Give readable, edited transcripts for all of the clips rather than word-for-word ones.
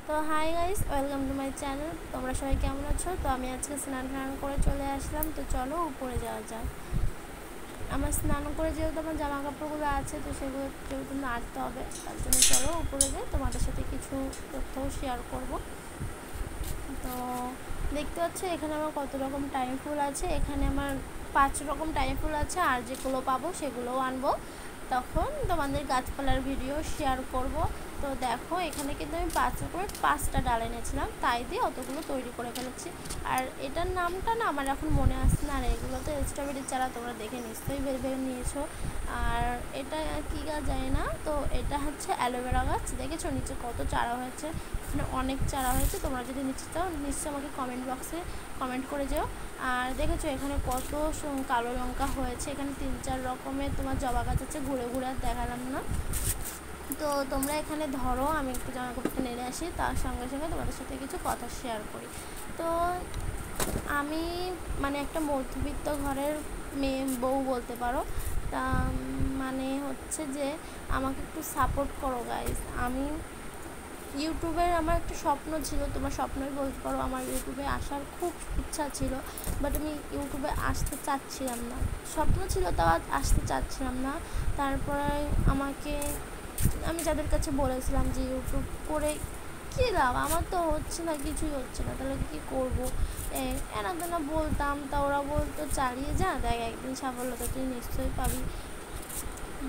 তো hi guys, welcome to my channel. তোমরা সবাই কেমন আছো? তো আমি আজকে স্নান করে চলে আসলাম। তো চলো উপরে যাওয়া যাক। আমার স্নান করে যেহেতু আমার জামা কাপড়গুলো আছে, তো সেগুলো যেহেতু নাড়তে হবে, তার জন্য চলো উপরে যাই, তোমাদের সাথে কিছু তথ্যও শেয়ার করব। তো দেখতে পাচ্ছ এখানে আমার কত রকম টাইম ফুল আছে। এখানে আমার 5 রকম টাইম ফুল আছে, আর যেগুলো পাবো সেগুলোও আনবো, তখন তোমাদের গাছপালার ভিডিও শেয়ার করব। তো দেখো এখানে কিন্তু আমি 5 করে 5টা ডাল এনেছিলাম, তাই দিয়ে অতগুলো তৈরি করে ফেলেছি। আর এটার নামটা না আমার এখন মনে আসছে না। আর এগুলো তো স্ট্রবেরির চারা, তোমরা দেখে নিশ্চয়ই ভেবে নিয়েছো। আর এটা কী গাছ জানি না। তো এটা হচ্ছে অ্যালোভেরা গাছ। দেখেছো নিচে কত চারা হয়েছে, এখানে অনেক চারা হয়েছে। তোমরা যদি নিচে চাও নিশ্চয়ই আমাকে কমেন্ট বক্সে কমেন্ট করে যেও। আর দেখেছো এখানে কত কালো লঙ্কা হয়েছে। এখানে 3-4 রকমের তোমার জবা গাছ আছে, ঘুরে ঘুরে আর দেখালাম না। তো তোমরা এখানে ধরো, আমি একটু জামা কাপড়টা নেড়ে আসি, তার সঙ্গে সঙ্গে তোমাদের সাথে কিছু কথা শেয়ার করি। তো আমি মানে একটা মধ্যবিত্ত ঘরের মেয়ে বউ বলতে পারো। তা মানে হচ্ছে যে আমাকে একটু সাপোর্ট করো গাইজ। আমি ইউটিউবের আমার একটা স্বপ্ন ছিল, তোমার স্বপ্নই বলতে পারো। আমার ইউটিউবে আসার খুব ইচ্ছা ছিল, বাট আমি ইউটিউবে আসতে চাচ্ছিলাম না। স্বপ্ন ছিল, তাও আসতে চাচ্ছিলাম না। তারপরে আমি যাদের কাছে বলেছিলাম যে ইউটিউব করে কী লাভ, আমার তো হচ্ছে না, কিছুই হচ্ছে না, তাহলে কী করবো। এনা তেনা বলতাম, তা ওরা বলতো চালিয়ে যা, দেখ একদিন সাফল্যতা তুই নিশ্চয়ই পাবি।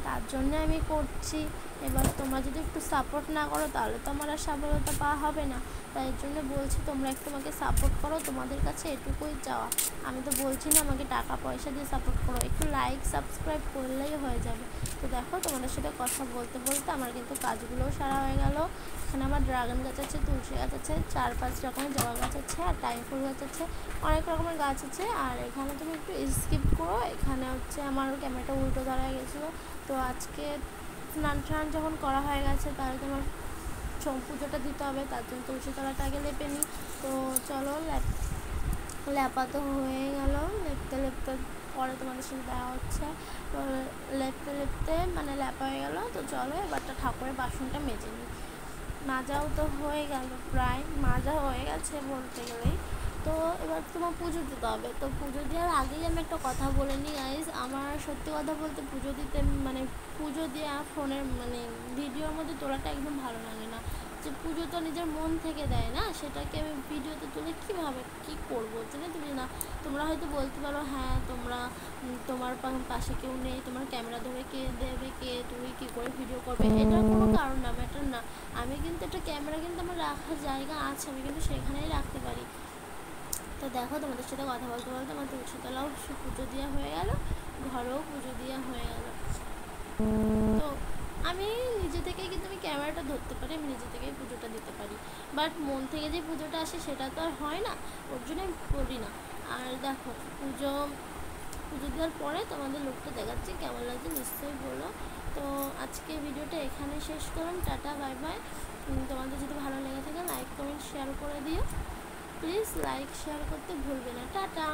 তার জন্য আমি করছি। এবার তোমরা যদি একটু সাপোর্ট না করো তাহলে তো আমার আর সফলতা পাওয়া হবে না। তাই জন্য বলছি তোমরা একটু আমাকে সাপোর্ট করো, তোমাদের কাছে এটুকুই চাওয়া। আমি তো বলছি না আমাকে টাকা পয়সা দিয়ে সাপোর্ট করো, একটু লাইক সাবস্ক্রাইব করলেই হয়ে যাবে। তো দেখো তোমাদের সাথে কথা বলতে বলতে আমার কিন্তু কাজগুলোও সারা হয়ে গেল। এখানে আমার ড্রাগন গাছ আছে, তুলসী গাছ আছে, 4-5 রকমের জবা গাছ আছে, আর টাইম ফুল গাছ আছে, অনেক রকমের গাছ আছে। আর এখানে তুমি একটু স্কিপ করো, এখানে হচ্ছে আমার ক্যামেরাটা উল্টো ধরা গেছিলো। তো আজকে স্নান যখন করা হয়ে গেছে, তাহলে তোমার পুজোটা দিতে হবে, তার জন্য তুলসী তলাটা আগে লেপে নিই। তো চলো লেপা তো হয়ে গেল, লেপতে লেপতে পরে তোমাদের সাথে দেওয়া হচ্ছে। তো লেপতে লেপতে মানে লেপা হয়ে গেল। তো চলো এবারটা ঠাকুরের বাসনটা মেজে নিই। মাজাও তো হয়ে গেল, প্রায় মাজা হয়ে গেছে বলতে গেলেই। তো এবার তোমার পুজো দিতে হবে। তো পুজো দেওয়ার আগেই আমি একটা কথা বলে নিই গাইজ, আমার সত্যি কথা বলতে পুজো দিতে মানে পুজো দেওয়া ফোনের মানে ভিডিওর মধ্যে তোলাটা একদম ভালো লাগে না। যে পুজো তো নিজের মন থেকে দেয় না, সেটাকে আমি ভিডিওতে তুলে কীভাবে কী করবো জানি তুমি না। তোমরা হয়তো বলতে পারো হ্যাঁ তোমার পাশে কেউ নেই, তোমার ক্যামেরা ধরে কে দেবে, কে তুমি কী করে ভিডিও করবে, এটার কোনো কারণ না, ম্যাটার না। আমি কিন্তু একটা ক্যামেরা কিন্তু আমার রাখার জায়গা আছে, আমি কিন্তু সেখানেই রাখতে পারি। তো দেখো তোমাদের সাথে কথা বলতে বলতে আমার তুলসীতলাও পুজো দেওয়া হয়ে গেল, ঘরেও পুজো দেওয়া হয়ে গেল। তো আমি নিজে থেকেই কিন্তু আমি ক্যামেরাটা ধরতে পারি, আমি নিজে থেকেই পুজোটা দিতে পারি, বাট মন থেকে যে পুজোটা আসে সেটা তো আর হয় না, ওর জন্য আমি করি না। আর দেখো পুজো দেওয়ার পরে তোমাদের লুকটা দেখাচ্ছি, কেমন লাগছে নিশ্চয়ই বলো। তো আজকে ভিডিওটা এখানে শেষ করলাম, টাটা বাই বাই। তোমাদের যদি ভালো লেগে থাকে লাইক কমেন্ট শেয়ার করে দিও, প্লিজ লাইক শেয়ার করতে ভুলবে না। টাটা।